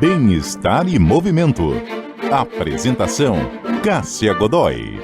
Bem-estar e movimento. Apresentação: Cássia Godoy.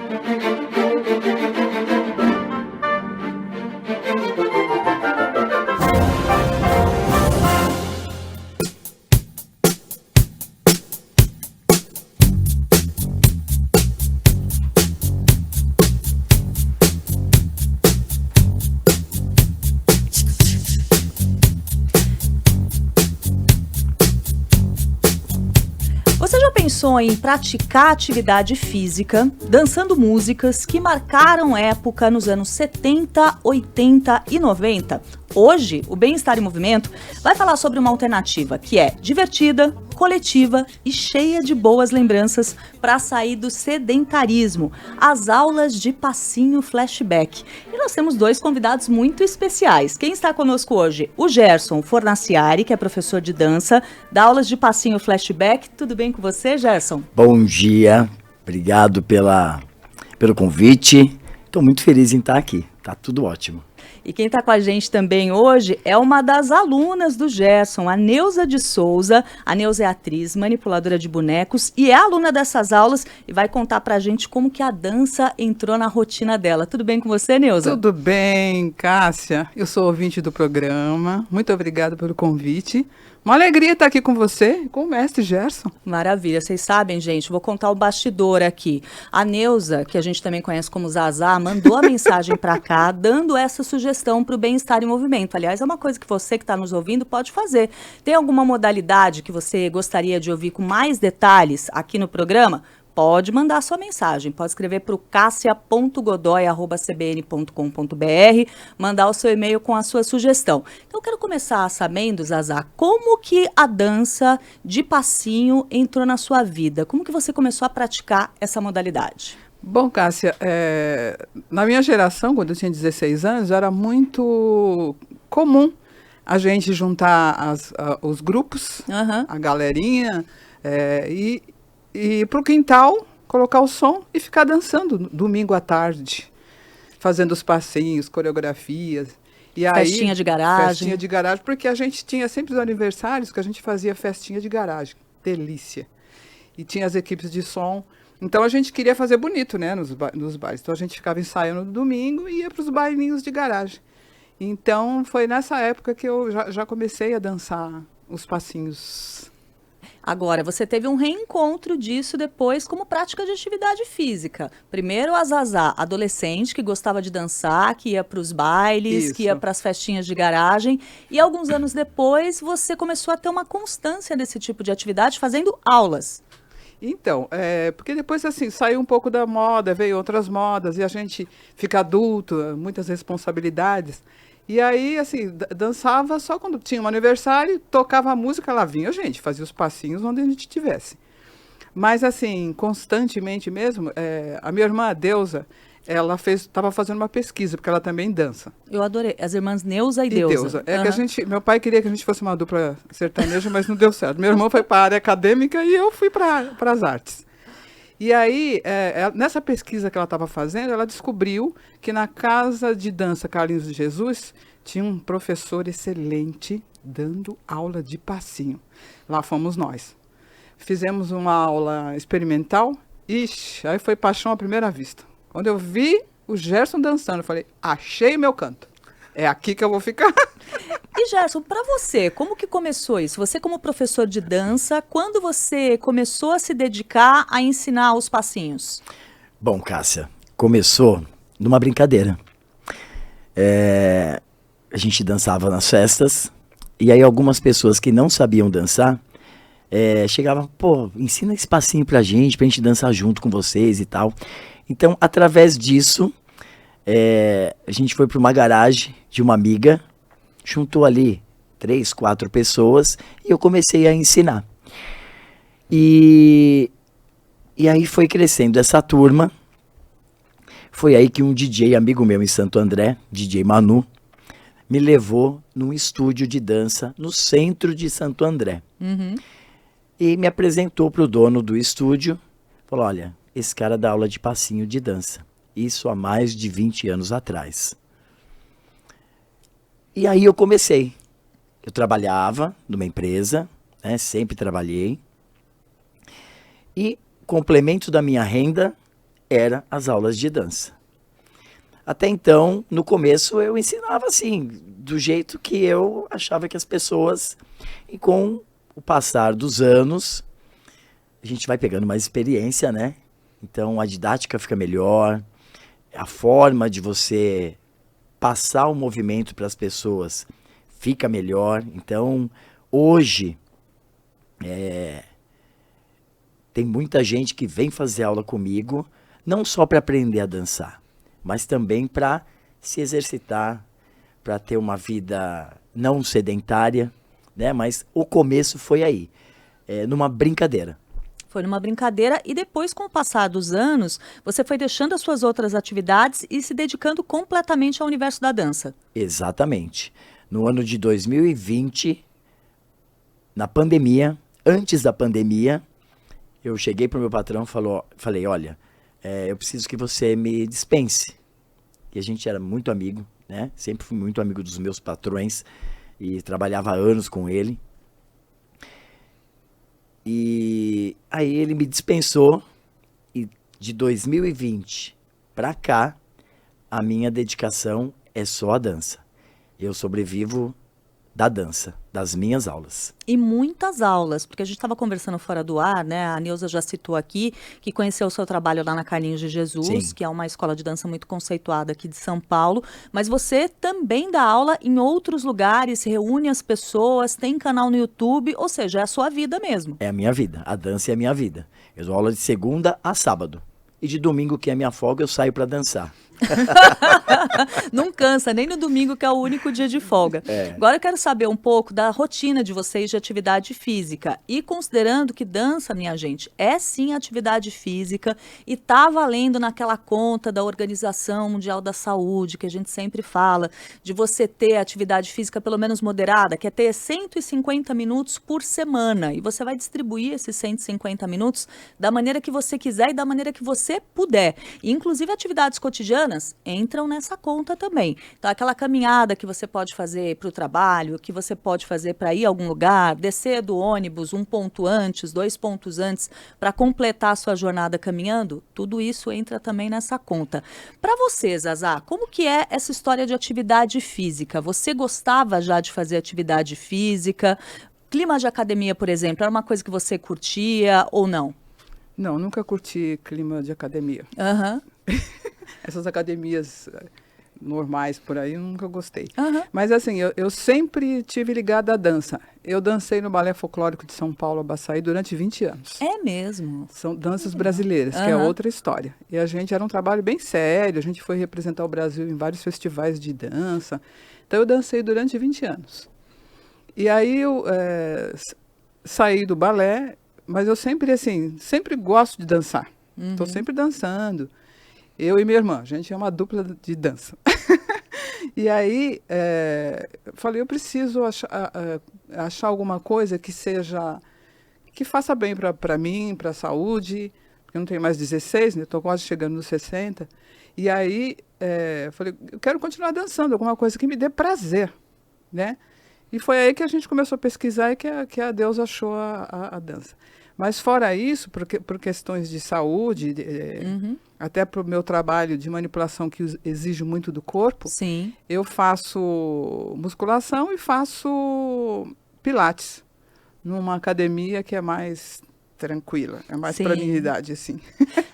Você já pensou em praticar atividade física, dançando músicas que marcaram época nos anos 70, 80 e 90? Hoje, o Bem-Estar em Movimento vai falar sobre uma alternativa que é divertida, coletiva e cheia de boas lembranças para sair do sedentarismo, as aulas de passinho flashback. E nós temos dois convidados muito especiais. Quem está conosco hoje? O Gerson Fornaciari, que é professor de dança, dá aulas de passinho flashback. Tudo bem com você, Gerson? Bom dia, obrigado pelo convite. Estou muito feliz em estar aqui, tá tudo ótimo. E quem está com a gente também hoje é uma das alunas do Gerson, a Neuza de Souza. A Neuza é atriz, manipuladora de bonecos e é aluna dessas aulas e vai contar pra gente como que a dança entrou na rotina dela. Tudo bem com você, Neuza? Tudo bem, Cássia. Eu sou ouvinte do programa. Muito obrigada pelo convite. Uma alegria estar aqui com você, com o mestre Gerson. Maravilha. Vocês sabem, gente, vou contar o bastidor aqui. A Neuza, que a gente também conhece como Zazá, mandou a mensagem para cá, dando essa sugestão para o Bem-Estar em Movimento. Aliás, é uma coisa que você que está nos ouvindo pode fazer. Tem alguma modalidade que você gostaria de ouvir com mais detalhes aqui no programa? Pode mandar sua mensagem, pode escrever para o cassia.godoy@cbn.com.br, mandar o seu e-mail com a sua sugestão. Então eu quero começar sabendo, Zazá, como que a dança de passinho entrou na sua vida? Como que você começou a praticar essa modalidade? Bom, Cássia, na minha geração, quando eu tinha 16 anos, era muito comum a gente juntar os grupos, a galerinha, e ir para o quintal, colocar o som e ficar dançando domingo à tarde, fazendo os passinhos, coreografias. E festinha de garagem. Festinha de garagem, porque a gente tinha sempre os aniversários que a gente fazia festinha de garagem. Delícia. E tinha as equipes de som. Então a gente queria fazer bonito, né, nos bailes. Então a gente ficava ensaiando no domingo e ia para os bailinhos de garagem. Então foi nessa época que eu já comecei a dançar os passinhos. Agora, você teve um reencontro disso depois como prática de atividade física. Primeiro a Zazá, adolescente que gostava de dançar, que ia para os bailes, Isso. que ia para as festinhas de garagem. E alguns anos depois você começou a ter uma constância desse tipo de atividade fazendo aulas. Então, porque depois assim, saiu um pouco da moda, veio outras modas, e a gente fica adulto, muitas responsabilidades. E aí, assim, dançava só quando tinha um aniversário, tocava a música, lá vinha a gente, fazia os passinhos onde a gente estivesse. Mas, assim, constantemente mesmo, a minha irmã, a Deusa, ela estava fazendo uma pesquisa, porque ela também dança. Eu adorei. As irmãs Neuza e Deusa. Que meu pai queria que a gente fosse uma dupla sertaneja, mas não deu certo. Meu irmão foi para a área acadêmica e eu fui para as artes. E aí, nessa pesquisa que ela estava fazendo, ela descobriu que na Casa de Dança Carlinhos de Jesus tinha um professor excelente dando aula de passinho. Lá fomos nós. Fizemos uma aula experimental. Ixi, aí foi paixão à primeira vista. Quando eu vi o Gerson dançando, eu falei, achei meu canto. É aqui que eu vou ficar. E Gerson, para você, como que começou isso? Você como professor de dança, quando você começou a se dedicar a ensinar os passinhos? Bom, Cássia, começou numa brincadeira. A gente dançava nas festas, e aí algumas pessoas que não sabiam dançar, chegavam, pô, ensina esse passinho pra gente dançar junto com vocês e tal. Então, através disso, a gente foi para uma garagem de uma amiga, juntou ali 3, 4 pessoas e eu comecei a ensinar. E aí foi crescendo essa turma. Foi aí que um DJ amigo meu em Santo André, DJ Manu, me levou num estúdio de dança no centro de Santo André. E me apresentou para o dono do estúdio. Falou, olha, esse cara dá aula de passinho de dança. Isso há mais de 20 anos atrás. E aí eu comecei. Eu trabalhava numa empresa, né? Sempre trabalhei. E complemento da minha renda era as aulas de dança. Até então, no começo, eu ensinava assim, do jeito que eu achava que as pessoas... E com o passar dos anos, a gente vai pegando mais experiência, né? Então, a didática fica melhor, a forma de você passar o movimento para as pessoas fica melhor. Então, hoje, tem muita gente que vem fazer aula comigo, não só para aprender a dançar, mas também para se exercitar, para ter uma vida não sedentária, né? Mas o começo foi aí, numa brincadeira. Foi numa brincadeira e depois, com o passar dos anos, você foi deixando as suas outras atividades e se dedicando completamente ao universo da dança. Exatamente. No ano de 2020, na pandemia, antes da pandemia, eu cheguei para o meu patrão e falei, olha, eu preciso que você me dispense. E a gente era muito amigo, né? Sempre fui muito amigo dos meus patrões e trabalhava há anos com ele. E aí ele me dispensou e de 2020 para cá, a minha dedicação é só a dança. Eu sobrevivo da dança, das minhas aulas. E muitas aulas, porque a gente estava conversando fora do ar, né? A Neuza já citou aqui que conheceu o seu trabalho lá na Carlinhos de Jesus, Sim. que é uma escola de dança muito conceituada aqui de São Paulo, mas você também dá aula em outros lugares, reúne as pessoas, tem canal no YouTube, ou seja, é a sua vida mesmo. É a minha vida, a dança é a minha vida. Eu dou aula de segunda a sábado. E de domingo, que é a minha folga, eu saio para dançar. Não cansa, nem no domingo, que é o único dia de folga. Agora eu quero saber um pouco da rotina de vocês de atividade física. E considerando que dança, minha gente, é sim atividade física e tá valendo naquela conta da Organização Mundial da Saúde, que a gente sempre fala, de você ter atividade física pelo menos moderada, que é ter 150 minutos por semana. E você vai distribuir esses 150 minutos da maneira que você quiser e da maneira que você puder. E, inclusive, atividades cotidianas entram nessa conta também. Então, aquela caminhada que você pode fazer para o trabalho, que você pode fazer para ir a algum lugar, descer do ônibus 1 ponto antes, 2 pontos antes, para completar a sua jornada caminhando, tudo isso entra também nessa conta. Para você, Zazá, como que é essa história de atividade física? Você gostava já de fazer atividade física? Clima de academia, por exemplo, era uma coisa que você curtia ou não? Não, nunca curti clima de academia. Aham. Essas academias normais por aí, eu nunca gostei. Aham. Mas assim, eu sempre tive ligada à dança. Eu dancei no Balé Folclórico de São Paulo, Abaçaí, durante 20 anos. É mesmo. São danças brasileiras, que é Aham. outra história. E a gente era um trabalho bem sério, a gente foi representar o Brasil em vários festivais de dança. Então eu dancei durante 20 anos. E aí eu saí do balé, mas eu sempre, assim, sempre gosto de dançar. Estou sempre dançando. Eu e minha irmã, a gente é uma dupla de dança. E aí, falei, eu preciso achar alguma coisa que seja, que faça bem para mim, para a saúde, porque eu não tenho mais 16, né? Estou quase chegando nos 60. E aí, falei, eu quero continuar dançando, alguma coisa que me dê prazer, né? E foi aí que a gente começou a pesquisar e que a Deus achou a dança. Mas fora isso, por questões de saúde, até para o meu trabalho de manipulação que exige muito do corpo, Sim. eu faço musculação e faço pilates numa academia que é mais tranquila, é mais para minha idade, assim.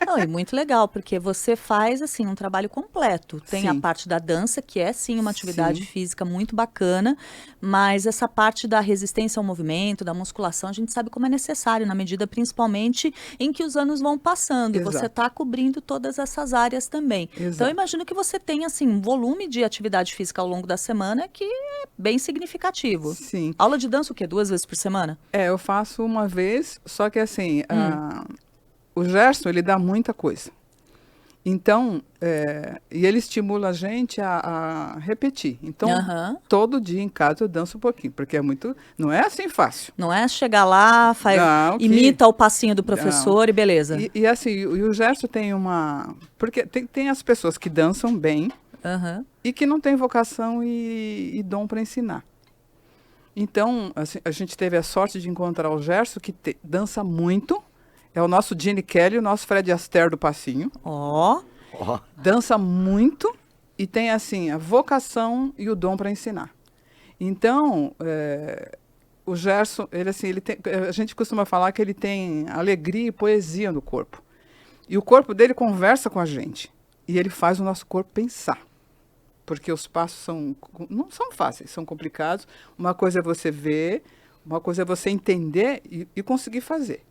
Não, e muito legal, porque você faz, assim, um trabalho completo. Tem a Sim. parte da dança, que é, sim, uma atividade Sim. física muito bacana, mas essa parte da resistência ao movimento, da musculação, a gente sabe como é necessário, na medida, principalmente, em que os anos vão passando. E você Exato. está cobrindo todas essas áreas também. Então, eu Exato. imagino que você tem, assim, um volume de atividade física ao longo da semana que é bem significativo. Sim. Aula de dança, o quê? 2 vezes por semana? Eu faço uma vez, só que assim, o Gerson, ele dá muita coisa. Então, e ele estimula a gente a repetir. Então, Aham. todo dia em casa eu danço um pouquinho, porque não é assim fácil. Não é chegar lá, Não, imita o passinho do professor e beleza. E assim, e o Gerson tem uma... Porque tem as pessoas que dançam bem Aham. e que não têm vocação e dom para ensinar. Então, assim, a gente teve a sorte de encontrar o Gerson, que dança muito. É o nosso Gene Kelly, o nosso Fred Astaire do passinho. Ó, Ó, Dança muito e tem, assim, a vocação e o dom para ensinar. Então, o Gerson, ele, assim, a gente costuma falar que ele tem alegria e poesia no corpo. E o corpo dele conversa com a gente. E ele faz o nosso corpo pensar. Porque os passos não são fáceis, são complicados. Uma coisa é você ver, uma coisa é você entender e conseguir fazer.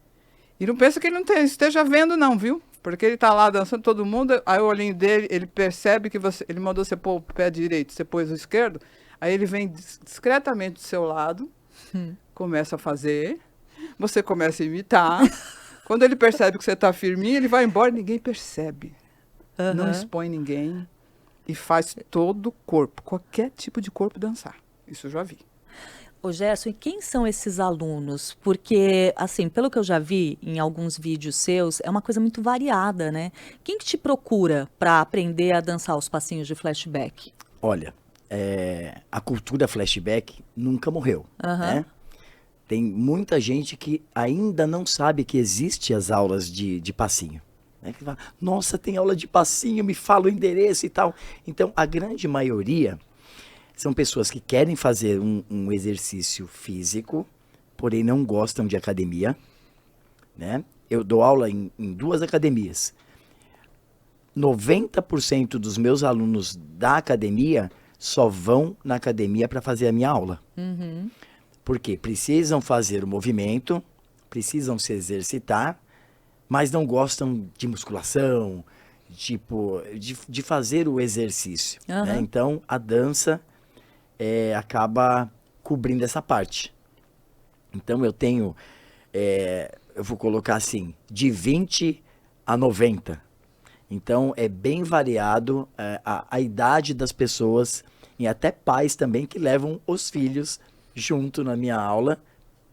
E não pensa que ele não esteja vendo, não, viu? Porque ele está lá dançando todo mundo, aí o olhinho dele, ele percebe que ele mandou você pôr o pé direito, você pôs o esquerdo, aí ele vem discretamente do seu lado, começa a fazer, você começa a imitar. Quando ele percebe que você está firminho, ele vai embora e ninguém percebe. Não expõe ninguém e faz todo o corpo, qualquer tipo de corpo dançar. Isso eu já vi. ô Gerson, e quem são esses alunos? Porque, assim, pelo que eu já vi em alguns vídeos seus, é uma coisa muito variada, né? Quem que te procura para aprender a dançar os passinhos de flashback? olha, a cultura flashback nunca morreu, né? Tem muita gente que ainda não sabe que existe as aulas de passinho. Né? Que fala, nossa, tem aula de passinho, me fala o endereço e tal. Então, a grande maioria são pessoas que querem fazer um exercício físico, porém não gostam de academia. Né? Eu dou aula em 2 academias. 90% dos meus alunos da academia só vão na academia para fazer a minha aula. Porque precisam fazer o movimento, precisam se exercitar, mas não gostam de musculação, tipo, de fazer o exercício. Né? Então, a dança acaba cobrindo essa parte. Então, eu tenho, eu vou colocar assim, de 20 a 90. Então, é bem variado a idade das pessoas e até pais também que levam os filhos junto na minha aula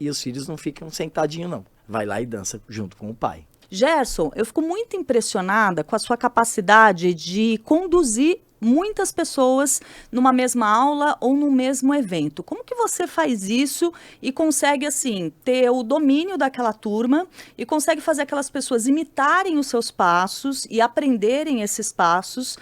e os filhos não ficam sentadinhos, não. Vai lá e dança junto com o pai. Gerson, eu fico muito impressionada com a sua capacidade de conduzir muitas pessoas numa mesma aula ou no mesmo evento. Como que você faz isso e consegue, assim, ter o domínio daquela turma e consegue fazer aquelas pessoas imitarem os seus passos e aprenderem esses passos?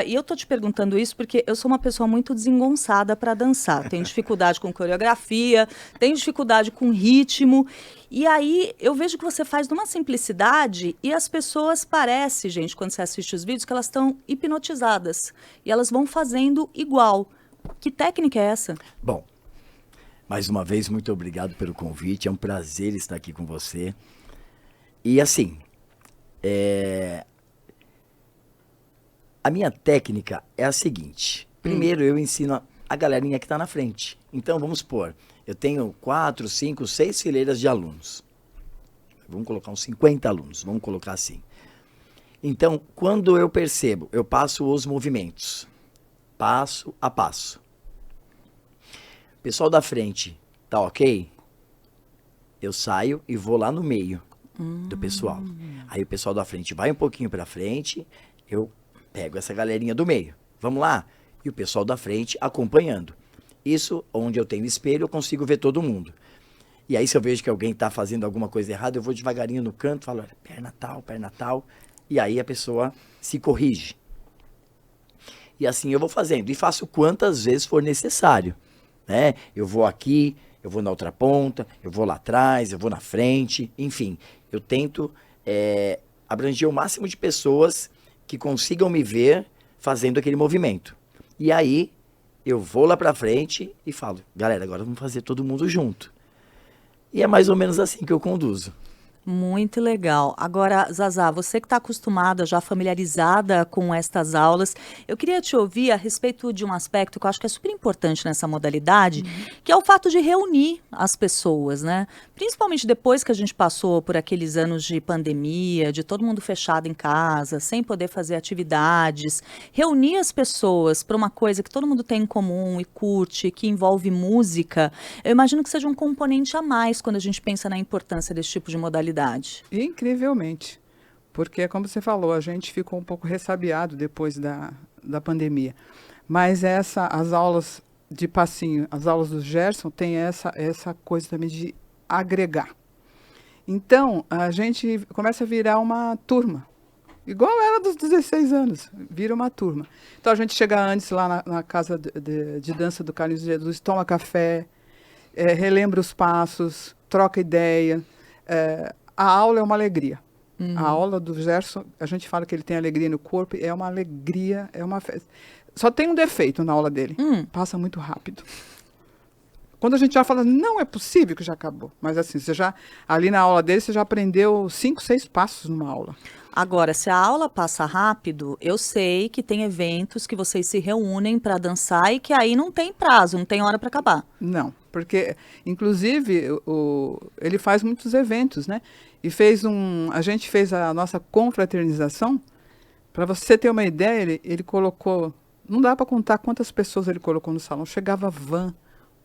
E eu tô te perguntando isso porque eu sou uma pessoa muito desengonçada para dançar. Tenho dificuldade com coreografia, tenho dificuldade com ritmo. E aí, eu vejo que você faz numa simplicidade e as pessoas parecem, gente, quando você assiste os vídeos, que elas estão hipnotizadas. E elas vão fazendo igual. Que técnica é essa? Bom, mais uma vez, muito obrigado pelo convite. É um prazer estar aqui com você. E assim, a minha técnica é a seguinte. Primeiro, eu ensino a galerinha que está na frente. Então, vamos supor, eu tenho 4, 5, 6 fileiras de alunos. Vamos colocar uns 50 alunos, vamos colocar assim. Então, quando eu percebo, eu passo os movimentos, passo a passo. O pessoal da frente tá ok? Eu saio e vou lá no meio do pessoal. Aí o pessoal da frente vai um pouquinho para frente, eu pego essa galerinha do meio. Vamos lá? E o pessoal da frente acompanhando. Isso, onde eu tenho espelho, eu consigo ver todo mundo. E aí, se eu vejo que alguém está fazendo alguma coisa errada, eu vou devagarinho no canto, falo, perna tal. E aí a pessoa se corrige. E assim eu vou fazendo. E faço quantas vezes for necessário. Né? Eu vou aqui, eu vou na outra ponta, eu vou lá atrás, eu vou na frente. Enfim, eu tento abranger o máximo de pessoas que consigam me ver fazendo aquele movimento. E aí, eu vou lá pra frente e falo, galera, agora vamos fazer todo mundo junto. E é mais ou menos assim que eu conduzo. Muito legal. Agora, Zazá, você que está acostumada, já familiarizada com estas aulas, eu queria te ouvir a respeito de um aspecto que eu acho que é super importante nessa modalidade, que é o fato de reunir as pessoas, né? Principalmente depois que a gente passou por aqueles anos de pandemia, de todo mundo fechado em casa, sem poder fazer atividades, reunir as pessoas para uma coisa que todo mundo tem em comum e curte, que envolve música, eu imagino que seja um componente a mais quando a gente pensa na importância desse tipo de modalidade. Incrivelmente, porque como você falou, a gente ficou um pouco ressabiado depois da pandemia, mas as aulas de passinho, as aulas do Gerson, tem essa coisa também de agregar. Então, a gente começa a virar uma turma. Igual era dos 16 anos, vira uma turma. Então, a gente chega antes lá na casa de dança do Carlinhos Jesus, toma café, relembra os passos, troca ideia. A aula é uma alegria. A aula do Gerson, a gente fala que ele tem alegria no corpo, é uma alegria, é uma festa. Só tem um defeito na aula dele, passa muito rápido. Quando a gente já fala, não é possível que já acabou. Mas assim, ali na aula dele, você já aprendeu 5, 6 passos numa aula. Agora, se a aula passa rápido, eu sei que tem eventos que vocês se reúnem para dançar e que aí não tem prazo, não tem hora para acabar. Não, porque, inclusive, ele faz muitos eventos, né? E a gente fez a nossa confraternização. Para você ter uma ideia, ele colocou, não dá para contar quantas pessoas ele colocou no salão. Chegava van,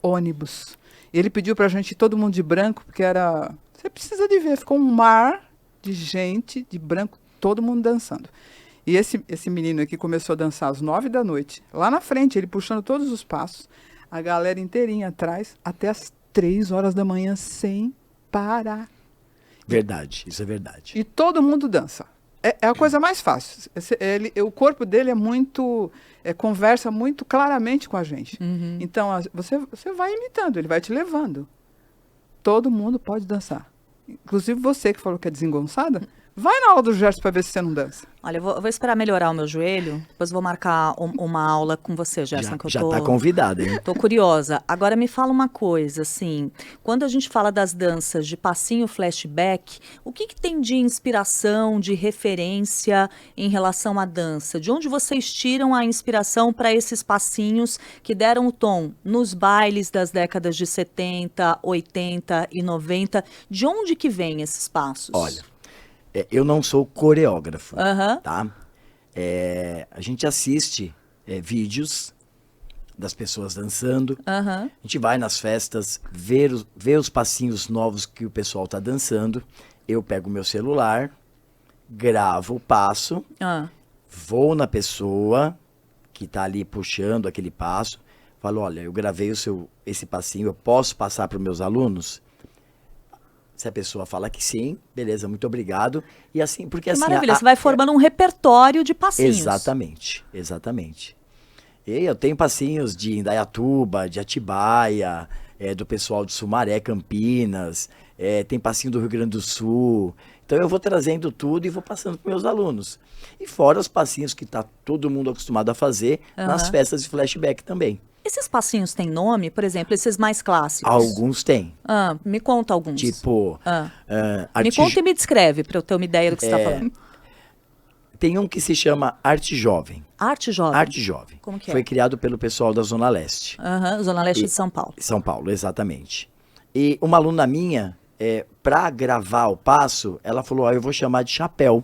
ônibus. Ele pediu para a gente ir todo mundo de branco, porque você precisa de ver, ficou um mar de gente de branco, todo mundo dançando. E esse menino aqui começou a dançar às 9 da noite, lá na frente, ele puxando todos os passos, a galera inteirinha atrás, até às 3 horas da manhã, sem parar. Verdade, isso é verdade. E todo mundo dança. É a coisa mais fácil. O corpo dele conversa muito claramente com a gente. Então, você vai imitando, ele vai te levando. Todo mundo pode dançar. Inclusive você que falou que é desengonçada, vai na aula do Gerson para ver se você não dança. Olha, eu vou esperar melhorar o meu joelho, depois vou marcar uma aula com você, Gerson, Já tá convidada, hein? Tô curiosa. Agora me fala uma coisa, assim, quando a gente fala das danças de passinho flashback, o que tem de inspiração, de referência em relação à dança? De onde vocês tiram a inspiração para esses passinhos que deram o tom nos bailes das décadas de 70, 80 e 90? De onde que vêm esses passos? Olha, eu não sou coreógrafo, Aham. tá? A gente assiste vídeos das pessoas dançando, Aham. a gente vai nas festas, ver os passinhos novos que o pessoal tá dançando, eu pego o meu celular, gravo o passo, Ah. vou na pessoa que tá ali puxando aquele passo, falo, olha, eu gravei esse passinho, eu posso passar para os meus alunos? Se a pessoa fala que sim, beleza, muito obrigado. E assim, porque Que assim... maravilha, você vai formando um repertório de passinhos. Exatamente, exatamente. E eu tenho passinhos de Indaiatuba, de Atibaia, do pessoal de Sumaré, Campinas, tem passinho do Rio Grande do Sul. Então eu vou trazendo tudo e vou passando para meus alunos. E fora os passinhos que tá todo mundo acostumado a fazer nas festas de flashback também. Esses passinhos têm nome, por exemplo, esses mais clássicos? Alguns têm. Me conta alguns. Tipo... Me conta e me descreve, para eu ter uma ideia do que você está falando. Tem um que se chama Arte Jovem. Arte Jovem? Arte Jovem. Como que é? Foi criado pelo pessoal da Zona Leste. Zona Leste de São Paulo. São Paulo, exatamente. E uma aluna minha, para gravar o passo, ela falou, eu vou chamar de chapéu.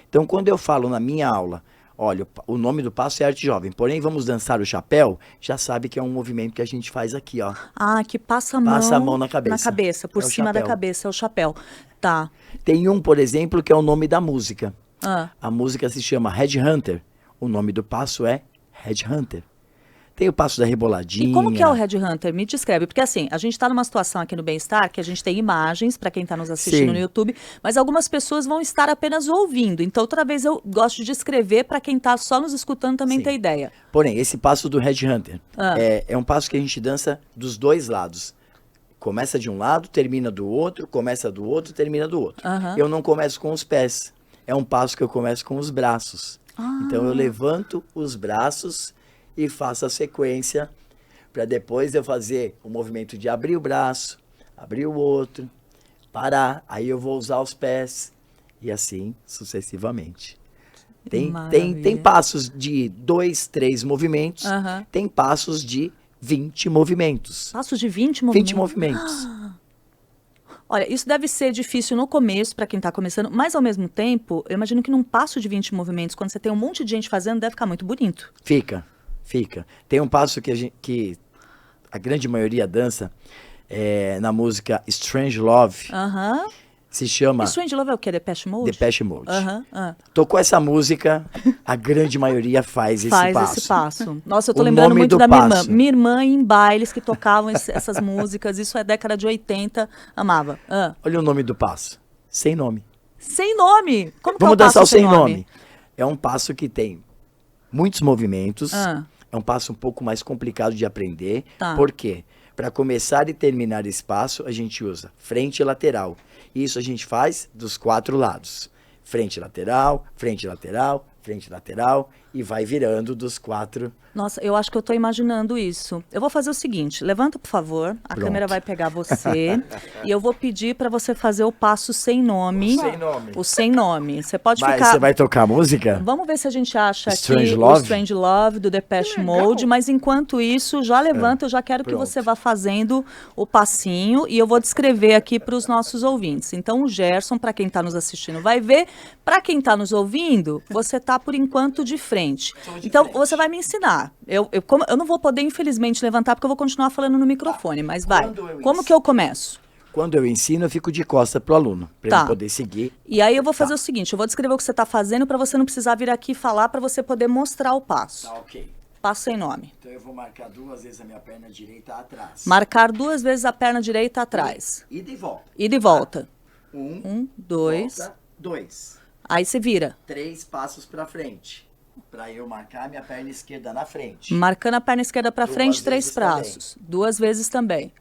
Então, quando eu falo na minha aula, olha, o nome do passo é Arte Jovem, porém vamos dançar o chapéu, já sabe que é um movimento que a gente faz aqui, ó. Que passa a mão... Passa a mão na cabeça. Na cabeça, por cima da cabeça, é o chapéu. Tá. Tem um, por exemplo, que é o nome da música. Ah. A música se chama Headhunter. O nome do passo é Headhunter. Tem o passo da reboladinha. E como que é o Headhunter? Me descreve. Porque assim, a gente está numa situação aqui no Bem-Estar que a gente tem imagens para quem está nos assistindo Sim. no YouTube, mas algumas pessoas vão estar apenas ouvindo. Então, outra vez eu gosto de descrever para quem está só nos escutando também Sim. ter ideia. Porém, esse passo do Headhunter é um passo que a gente dança dos dois lados. Começa de um lado, termina do outro, começa do outro, termina do outro. Eu não começo com os pés. É um passo que eu começo com os braços. Então eu levanto os braços e faço a sequência para depois eu fazer o movimento de abrir o braço, abrir o outro, parar, aí eu vou usar os pés e assim sucessivamente. Tem passos de 2, 3 movimentos, tem passos de 20 movimentos. Passos de 20 movimentos? 20 movimentos. Olha, isso deve ser difícil no começo para quem está começando, mas ao mesmo tempo, eu imagino que num passo de 20 movimentos, quando você tem um monte de gente fazendo, deve ficar muito bonito. Fica. Tem um passo que a grande maioria dança na música Strange Love. Se chama Strange Love é o quê? Depeche Mode? Depeche Mode. Aham. Tocou essa música, a grande maioria faz Esse passo. Nossa, eu tô O lembrando nome muito do da minha irmã. passo. Minha irmã em bailes que tocavam essas músicas. Isso é década de 80. Amava. Olha o nome do passo. Sem nome. Sem nome. Como que é Vamos o passo dançar o sem nome. É um passo que tem muitos movimentos. É um passo um pouco mais complicado de aprender. Tá. Por quê? Para começar e terminar esse passo, a gente usa frente e lateral. Isso a gente faz dos 4 lados. Frente e lateral, frente e lateral, frente e lateral. E vai virando dos 4. Nossa, eu acho que eu tô imaginando isso. Eu vou fazer o seguinte, levanta, por favor. A Pronto. câmera vai pegar você. E eu vou pedir para você fazer o passo sem nome. O sem nome. O sem nome. Você pode Mas ficar... você vai tocar a música? Vamos ver se a gente acha Strange aqui Love? o Strange Love do Depeche Mode, mas enquanto isso, já levanta, eu já quero que Pronto. você vá fazendo o passinho e eu vou descrever aqui para os nossos ouvintes. Então o Gerson, para quem está nos assistindo, vai ver. Para quem está nos ouvindo, você está por enquanto de frente. Então você vai me ensinar. Eu não vou poder, infelizmente, levantar porque eu vou continuar falando no microfone, mas vai. Como que eu começo? Quando eu ensino, eu fico de costa pro aluno, para Tá. ele poder seguir. E aí eu vou fazer o seguinte, eu vou descrever o que você está fazendo para você não precisar vir aqui falar, para você poder mostrar o passo. Tá, ok. Passo sem nome. Então eu vou marcar 2 vezes a minha perna direita atrás. Marcar 2 vezes a perna direita atrás. E de volta. E de volta. 1, 2. 2. Aí você vira. 3 passos para frente. Para eu marcar minha perna esquerda na frente. Marcando a perna esquerda para 2 frente, 3 vezes braços. 2 vezes também.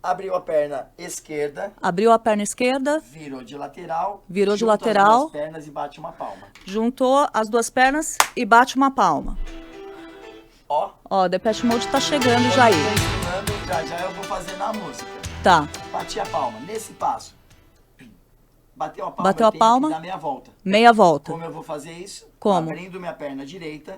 Abriu a perna esquerda, Abriu a perna esquerda, virou de lateral. Virou de junta lateral. as 2 pernas e bate uma palma. juntou as 2 pernas e bate uma palma. Ó. Ó, Depeche Mode tá chegando já aí. Tô ensinando, já eu vou fazer na música. Tá. Bati a palma. Nesse passo. Bateu a palma. Bateu a eu tenho palma. que dar meia volta. Meia volta. Como eu vou fazer isso? Como? Abrindo minha perna direita,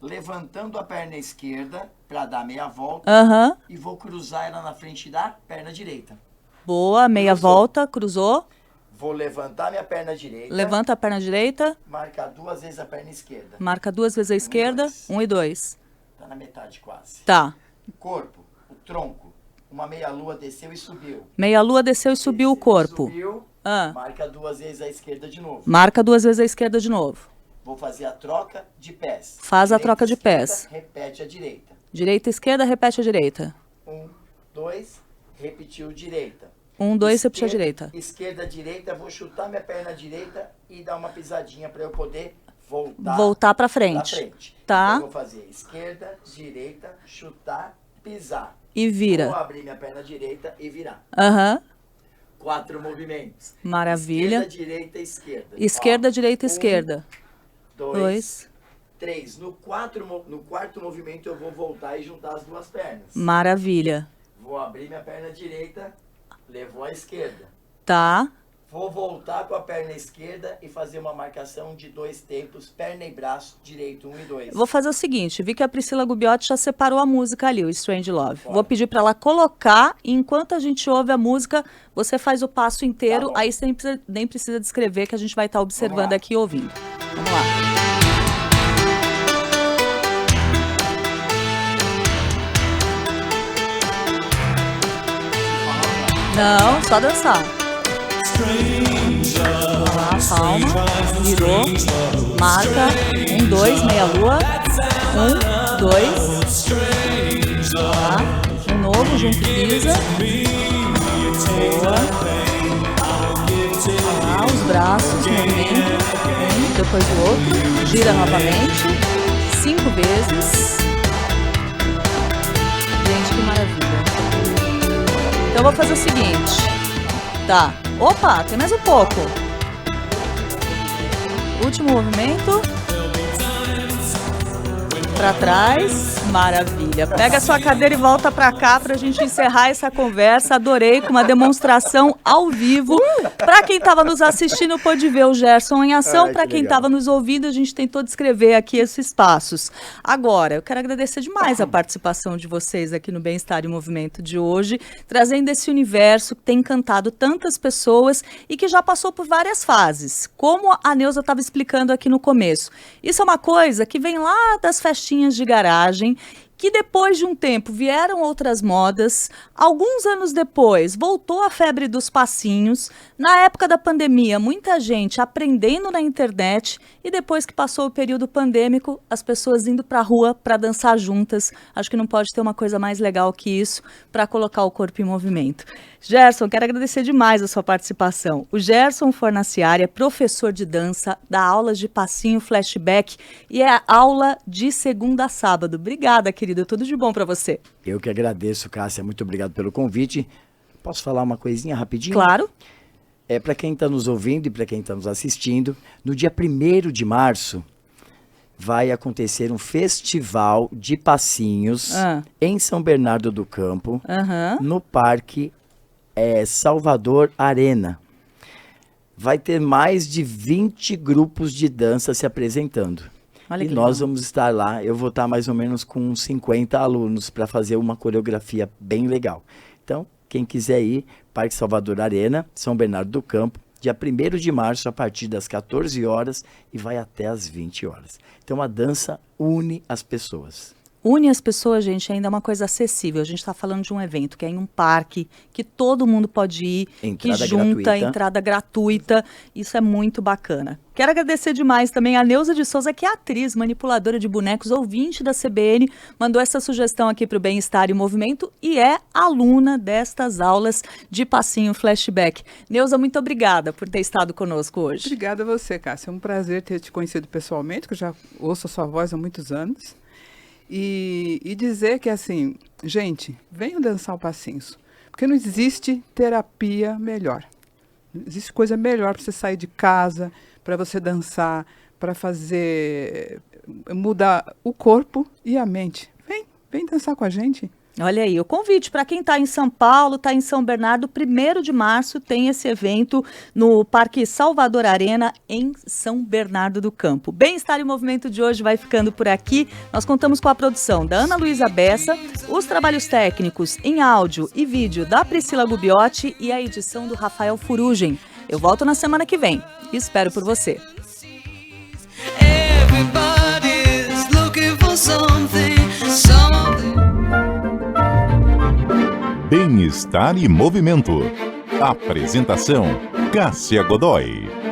levantando a perna esquerda para dar meia volta Aham. e vou cruzar ela na frente da perna direita. Boa, meia Cruzou. volta, cruzou. Vou levantar minha perna direita, Levanta a perna direita, marcar 2 vezes a perna esquerda. marca 2 vezes a esquerda, 1 e 2. Tá na metade quase. Tá. O corpo, o tronco, uma meia lua desceu e subiu. Meia lua desceu e subiu o corpo. Subiu, Ah. marca 2 vezes a esquerda de novo. Marca 2 vezes a esquerda de novo. Vou fazer a troca de pés. Faz a Direita, troca de esquerda, pés. Repete a direita. Direita, esquerda, repete a direita. 1, 2, repetiu direita. 1, 2, repetiu a direita. Esquerda, direita, vou chutar minha perna direita e dar uma pisadinha para eu poder voltar. Voltar pra Pra frente. frente. Tá. Então eu vou fazer esquerda, direita, chutar, pisar. E Vou vira. abrir minha perna direita e virar. Aham. 4 movimentos. Maravilha. Esquerda, direita, esquerda. Esquerda, Ó, direita, 1, esquerda. 2, 2. 3. No quarto movimento eu vou voltar e juntar as 2 pernas. Maravilha. Vou abrir minha perna direita, levou a esquerda. Tá. Vou voltar com a perna esquerda e fazer uma marcação de 2 tempos, perna e braço, direito, 1 e 2. Vou fazer o seguinte, vi que a Priscila Gubbiotti já separou a música ali, o Strange Love. Vou pedir para ela colocar e enquanto a gente ouve a música, você faz o passo inteiro, Tá bom. aí você nem precisa descrever que a gente vai estar observando Vamos lá. aqui e ouvindo. Vamos lá. Não, só dançar. Vamos lá, palma, virou, marca, 1, 2, meia lua, 1, 2, tá, de novo, junto e pisa, boa, lá, os braços, movimento, um, depois o outro, gira novamente, 5 vezes, gente, que maravilha. Então eu vou fazer o seguinte, tá, opa, tem mais um pouco. Último movimento. Pra trás. Maravilha. Pega a sua cadeira e volta pra cá pra gente encerrar essa conversa. Adorei, com uma demonstração ao vivo. Pra quem tava nos assistindo, pôde ver o Gerson em ação. Ai, Pra que quem legal. tava nos ouvindo, a gente tentou descrever aqui esses passos. Agora, eu quero agradecer demais a participação de vocês aqui no Bem-Estar em Movimento de hoje, trazendo esse universo que tem encantado tantas pessoas e que já passou por várias fases, como a Neuza estava explicando aqui no começo. Isso é uma coisa que vem lá das festinhas de garagem, que depois de um tempo vieram outras modas. Alguns anos depois, voltou a febre dos passinhos. Na época da pandemia, muita gente aprendendo na internet. E depois que passou o período pandêmico, as pessoas indo para a rua para dançar juntas. Acho que não pode ter uma coisa mais legal que isso para colocar o corpo em movimento. Gerson, quero agradecer demais a sua participação. O Gerson Fornaciari é professor de dança, dá aulas de passinho flashback e é aula de segunda a sábado. Obrigada, querido. Tudo de bom para você. Eu que agradeço, Cássia. Muito obrigado pelo convite. Posso falar uma coisinha rapidinho? Claro. Para quem está nos ouvindo e para quem está nos assistindo, no dia 1º de março vai acontecer um festival de passinhos em São Bernardo do Campo, no Parque Salvador Arena. Vai ter mais de 20 grupos de dança se apresentando. Olha e que nós legal. vamos estar lá. Eu vou estar mais ou menos com uns 50 alunos para fazer uma coreografia bem legal. Então, quem quiser ir, Parque Salvador Arena, São Bernardo do Campo, dia 1º de março, a partir das 14 horas e vai até as 20 horas. Então, a dança une as pessoas. Une as pessoas, gente, ainda é uma coisa acessível. A gente está falando de um evento que é em um parque, que todo mundo pode ir, Entrada que junta, gratuita. entrada gratuita. Isso é muito bacana. Quero agradecer demais também a Neuza de Souza, que é atriz, manipuladora de bonecos, ouvinte da CBN, mandou essa sugestão aqui para o Bem-Estar e Movimento e é aluna destas aulas de passinho flashback. Neuza, muito obrigada por ter estado conosco hoje. Obrigada a você, Cássia. É um prazer ter te conhecido pessoalmente, que eu já ouço a sua voz há muitos anos. E dizer que, assim, gente, venham dançar o passinhos, porque não existe terapia melhor. Não existe coisa melhor para você sair de casa, para você dançar, para fazer, mudar o corpo e a mente. Vem dançar com a gente. Olha aí, o convite para quem está em São Paulo, está em São Bernardo, 1º de março tem esse evento no Parque Salvador Arena, em São Bernardo do Campo. Bem-Estar e Movimento de hoje vai ficando por aqui. Nós contamos com a produção da Ana Luísa Bessa, os trabalhos técnicos em áudio e vídeo da Priscila Gubiotti e a edição do Rafael Furugem. Eu volto na semana que vem e espero por você. Everybody's looking for something. Bem-Estar e Movimento. Apresentação: Cássia Godoy.